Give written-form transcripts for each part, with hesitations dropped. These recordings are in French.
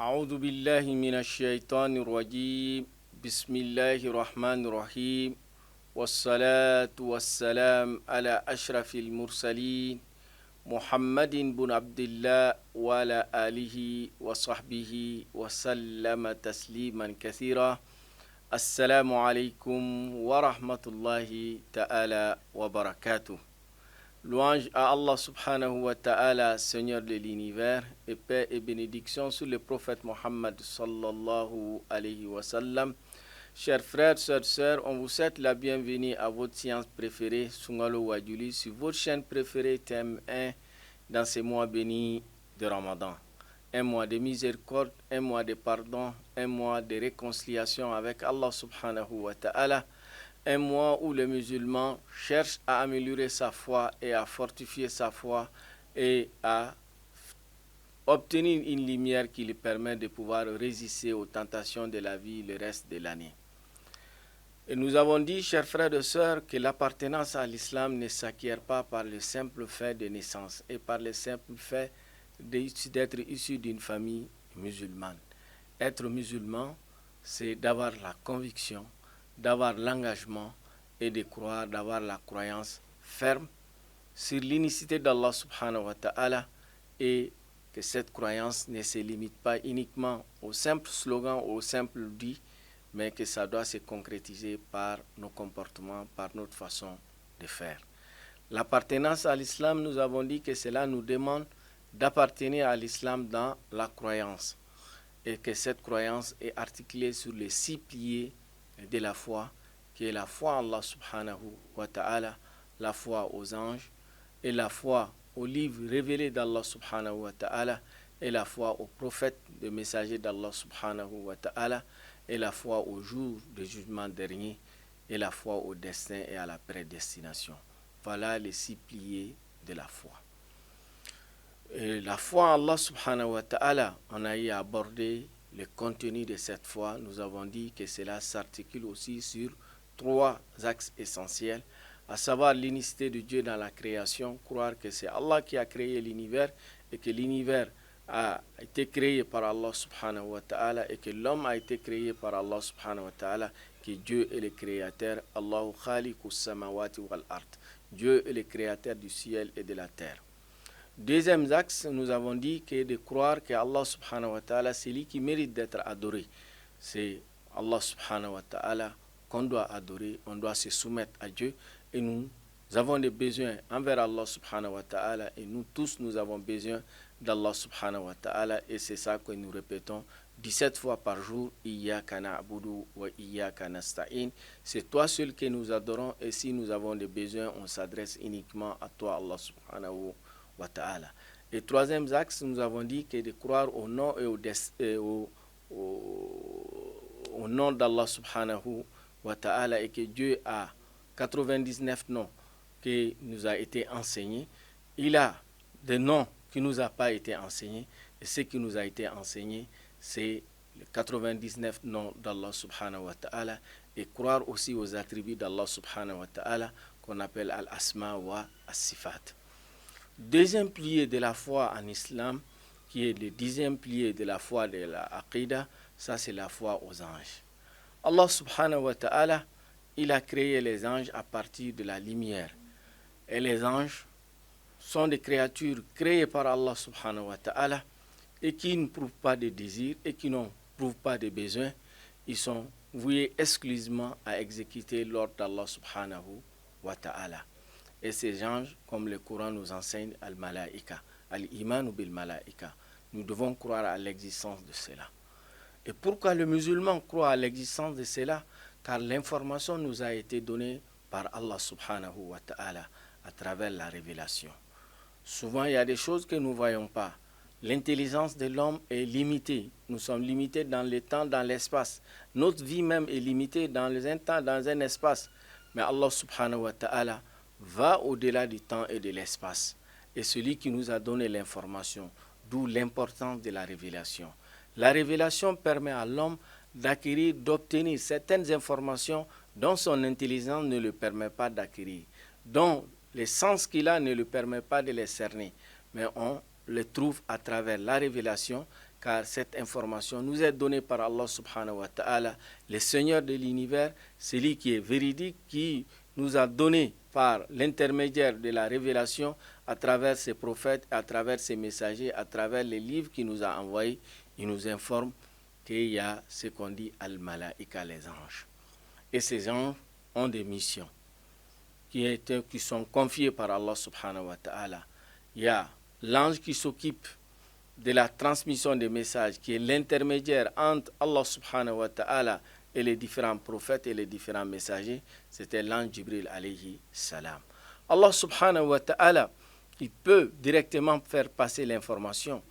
أعوذ بالله من الشيطان الرجيم بسم الله الرحمن الرحيم والصلاة والسلام على أشرف المرسلين محمد بن عبد الله وعلى آله وصحبه وسلم تسليما كثيرا. السلام عليكم ورحمة الله تعالى وبركاته. Louange à Allah subhanahu wa ta'ala, Seigneur de l'univers, et paix et bénédiction sur le prophète Mohammed sallallahu alayhi wa sallam. Chers frères, sœurs, on vous souhaite la bienvenue à votre séance préférée, Sungalo Wadjuli, sur votre chaîne préférée, thème 1, dans ces mois bénis de Ramadan. Un mois de miséricorde, un mois de pardon, un mois de réconciliation avec Allah subhanahu wa ta'ala. Un mois où le musulman cherche à améliorer sa foi et à fortifier sa foi et à obtenir une lumière qui lui permet de pouvoir résister aux tentations de la vie le reste de l'année. Et nous avons dit, chers frères et sœurs, que l'appartenance à l'islam ne s'acquiert pas par le simple fait de naissance et par le simple fait d'être issu d'une famille musulmane. Être musulman, c'est d'avoir la conviction, d'avoir l'engagement et de croire, d'avoir la croyance ferme sur l'unicité d'Allah subhanahu wa ta'ala et que cette croyance ne se limite pas uniquement au simple slogan, au simple dit, mais que ça doit se concrétiser par nos comportements, par notre façon de faire. L'appartenance à l'islam, nous avons dit que cela nous demande d'appartenir à l'islam dans la croyance et que cette croyance est articulée sur les 6 piliers de la foi, qui est la foi en Allah subhanahu wa ta'ala, la foi aux anges, et la foi aux livres révélés d'Allah subhanahu wa ta'ala, et la foi aux prophètes, des messagers d'Allah subhanahu wa ta'ala, et la foi au jour du jugement dernier, et la foi au destin et à la prédestination. Voilà les 6 piliers de la foi. Et la foi en Allah subhanahu wa ta'ala, on a eu à aborder le contenu de cette foi. Nous avons dit que cela s'articule aussi sur 3 axes essentiels, à savoir l'unicité de Dieu dans la création, croire que c'est Allah qui a créé l'univers et que l'univers a été créé par Allah subhanahu wa ta'ala et que l'homme a été créé par Allah subhanahu wa ta'ala, que Dieu est le créateur, Allahu khaliqus samawati wal ard. Dieu est le créateur du ciel et de la terre. Deuxième axe, nous avons dit que de croire que Allah subhanahu wa ta'ala, c'est lui qui mérite d'être adoré. C'est Allah subhanahu wa ta'ala qu'on doit adorer, on doit se soumettre à Dieu et nous avons des besoins envers Allah subhanahu wa ta'ala et nous tous, nous avons besoin d'Allah subhanahu wa ta'ala et c'est ça que nous répétons 17 fois par jour, Iyyaka na'budu wa iyyaka nasta'in. C'est toi seul que nous adorons et si nous avons des besoins, on s'adresse uniquement à toi, Allah subhanahu wa ta'ala. Et troisième axe, nous avons dit que de croire au nom et au nom d'Allah subhanahu wa ta'ala et que Dieu a 99 noms qui nous a été enseignés. Il a des noms qui ne nous a pas été enseignés et ce qui nous a été enseigné, c'est les 99 noms d'Allah subhanahu wa ta'ala et croire aussi aux attributs d'Allah subhanahu wa ta'ala qu'on appelle al-asma wa as-sifat. Deuxième pilier de la foi en islam, qui est le 10e pilier de la foi de la aqidah, ça c'est la foi aux anges. Allah subhanahu wa ta'ala, il a créé les anges à partir de la lumière. Et les anges sont des créatures créées par Allah subhanahu wa ta'ala et qui ne prouvent pas de désirs et qui ne prouvent pas de besoins. Ils sont voués exclusivement à exécuter l'ordre d'Allah subhanahu wa ta'ala. Et ces anges, comme le Coran nous enseigne, al-malaïka, al-imanu bil-malaïka, nous devons croire à l'existence de cela. Et pourquoi le musulman croit à l'existence de cela? Car l'information nous a été donnée par Allah subhanahu wa ta'ala à travers la révélation. Souvent, il y a des choses que nous ne voyons pas. L'intelligence de l'homme est limitée. Nous sommes limités dans le temps, dans l'espace. Notre vie même est limitée dans un temps, dans un espace. Mais Allah subhanahu wa ta'ala va au-delà du temps et de l'espace. Et celui qui nous a donné l'information, d'où l'importance de la révélation. La révélation permet à l'homme d'acquérir, d'obtenir certaines informations dont son intelligence ne le permet pas d'acquérir, dont le sens qu'il a ne lui permet pas de les cerner. Mais on les trouve à travers la révélation car cette information nous est donnée par Allah subhanahu wa ta'ala, le Seigneur de l'univers, celui qui est véridique, qui nous a donné par l'intermédiaire de la révélation à travers ses prophètes, à travers ses messagers, à travers les livres qu'il nous a envoyés. Il nous informe qu'il y a ce qu'on dit al-malaïka, les anges. Et ces anges ont des missions qui sont confiées par Allah subhanahu wa ta'ala. Il y a l'ange qui s'occupe de la transmission des messages, qui est l'intermédiaire entre Allah subhanahu wa ta'ala et les différents prophètes et les différents messagers. C'était l'ange Jibril alayhi salam. Allah subhanahu wa ta'ala, il peut directement faire passer l'information,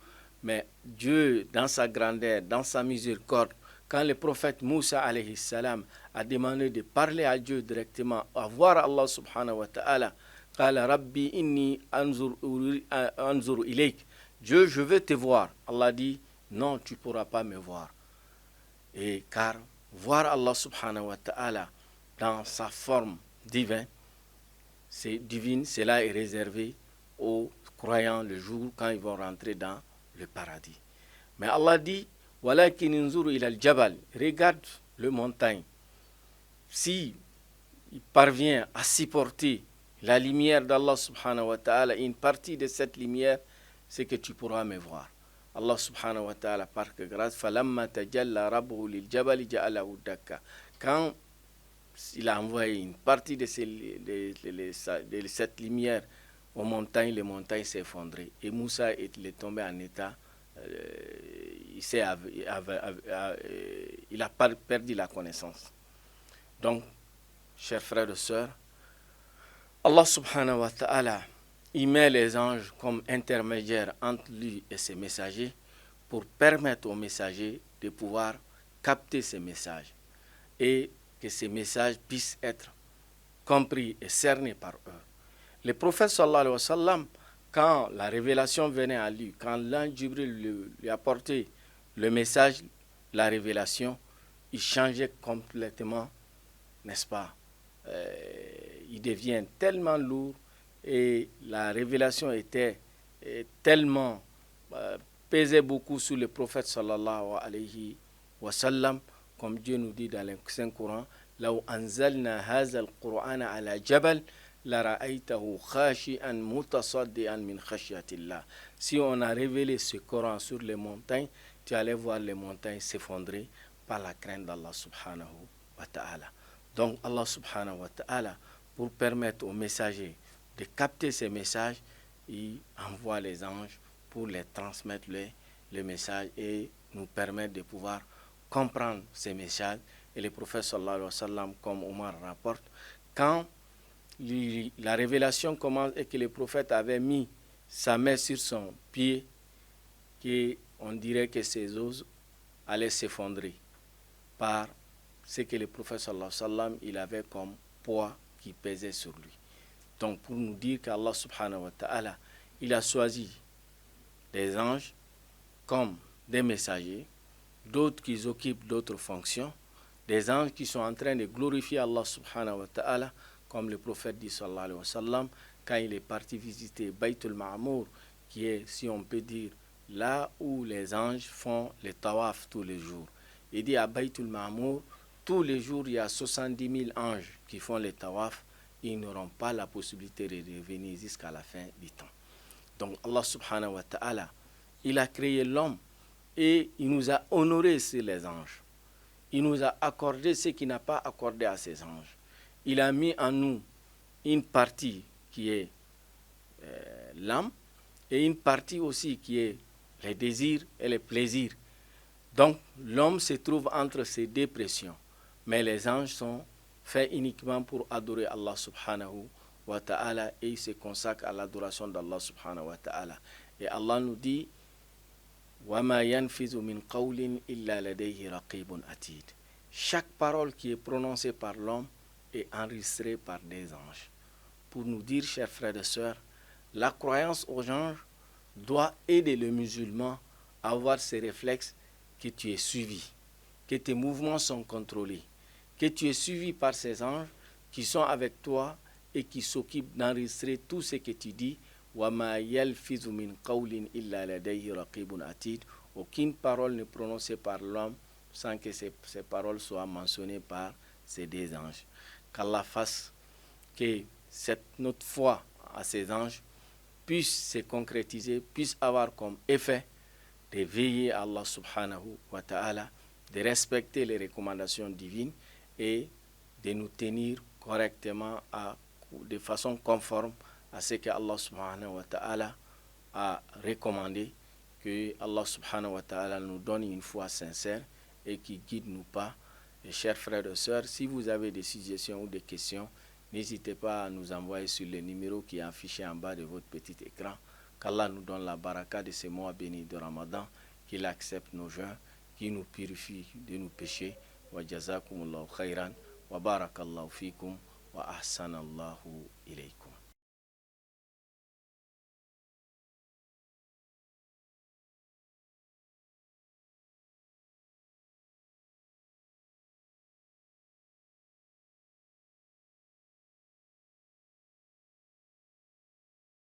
mais Dieu, dans sa grandeur, dans sa miséricorde, quand le prophète Moussa alayhi salam a demandé de parler à Dieu directement, à voir Allah subhanahu wa ta'ala, qala rabbi inni anzur ilayk, Dieu, je veux te voir. Allah dit, non, tu ne pourras pas me voir. Et car voir Allah subhanahu wa ta'ala dans sa forme divine, cela est réservé aux croyants le jour quand ils vont rentrer dans le paradis. Mais Allah dit, walakin inzuru ila al-jabal, regarde le montagne. Si il parvient à supporter la lumière d'Allah subhanahu wa ta'ala, une partie de cette lumière, c'est que tu pourras me voir. Allah subhanahu wa ta'ala, par grâce, falamma tajalla rabbuhu lil jabali ja'alahu dakka. Quand il a envoyé une partie de cette lumière aux montagnes, les montagnes s'est effondrées. Et Moussa est tombé en état, il a perdu la connaissance. Donc, chers frères et sœurs, Allah subhanahu wa ta'ala, il met les anges comme intermédiaires entre lui et ses messagers pour permettre aux messagers de pouvoir capter ces messages et que ces messages puissent être compris et cernés par eux. Le prophète sallallahu alayhi wa sallam, quand la révélation venait à lui, quand l'ange Jibril lui apportait le message, la révélation, il changeait complètement, n'est-ce pas? Il devient tellement lourd et la révélation était tellement pesait beaucoup sur le prophète sallallahu alayhi wa sallam, comme Dieu nous dit dans le Saint-Coran, law anzalna hadha al-Qur'ana ala jabal la ra'aytahu khashi'an mutasaddian min khashyatillah. Si on a révélé ce Coran sur les montagnes, tu allais voir les montagnes s'effondrer par la crainte d'Allah subhanahu wa ta'ala. Donc Allah subhanahu wa ta'ala, pour permettre aux messagers de capter ces messages, il envoie les anges pour les transmettre le message et nous permettre de pouvoir comprendre ces messages. Et le prophète sallallahu alayhi wa sallam, comme Omar rapporte, quand la révélation commence et que le prophète avait mis sa main sur son pied, on dirait que ses os allaient s'effondrer par ce que le prophète sallallahu alayhi wa sallam, il avait comme poids qui pesait sur lui. Donc pour nous dire qu'Allah subhanahu wa ta'ala, il a choisi des anges comme des messagers, d'autres qui occupent d'autres fonctions, des anges qui sont en train de glorifier Allah subhanahu wa ta'ala, comme le prophète dit sallallahu alayhi wa sallam, quand il est parti visiter Baytul Ma'amour, qui est, si on peut dire, là où les anges font le tawaf tous les jours. Il dit à Baytul Ma'amour, tous les jours, il y a 70 000 anges qui font le tawaf. Ils n'auront pas la possibilité de revenir jusqu'à la fin du temps. Donc Allah subhanahu wa ta'ala, il a créé l'homme et il nous a honoré sur les anges. Il nous a accordé ce qu'il n'a pas accordé à ses anges. Il a mis en nous une partie qui est l'âme et une partie aussi qui est les désirs et les plaisirs. Donc l'homme se trouve entre ces deux pressions. Mais les anges sont faits uniquement pour adorer Allah subhanahu wa ta'ala et ils se consacrent à l'adoration d'Allah subhanahu wa ta'ala. Et Allah nous dit وَمَا يَنْفِذُ مِنْ قَوْلٍ إِلَّا لَدَيْهِ رَقِيبٌ عَتِيدٌ. Chaque parole qui est prononcée par l'homme est enregistrée par des anges. Pour nous dire, chers frères et sœurs, la croyance aux anges doit aider le musulman à avoir ces réflexes que tu es suivi, que tes mouvements sont contrôlés, que tu es suivi par ces anges qui sont avec toi et qui s'occupent d'enregistrer tout ce que tu dis. وَمَا يَلْفِظُ مِنْ قَوْلٍ إِلَّا لَدَيْهِ رَقِيبٌ عَتِيدٌ. aucune parole n'est prononcée par l'homme sans que ces paroles soient mentionnées par ces deux anges. Qu'Allah fasse que notre foi à ces anges puisse se concrétiser, puisse avoir comme effet de veiller à Allah subhanahu wa ta'ala, de respecter les recommandations divines et de nous tenir correctement de façon conforme à ce que Allah subhanahu wa ta'ala a recommandé, que Allah subhanahu wa ta'ala nous donne une foi sincère et qui guide nous pas. Et chers frères et sœurs, si vous avez des suggestions ou des questions, n'hésitez pas à nous envoyer sur le numéro qui est affiché en bas de votre petit écran. Qu'Allah nous donne la baraka de ce mois béni de Ramadan, qu'il accepte nos jeûnes, qu'il nous purifie de nos péchés. Wa jazakumullahu khairan, wa barakallahu fikum, wa ahsanallahu ilaykum.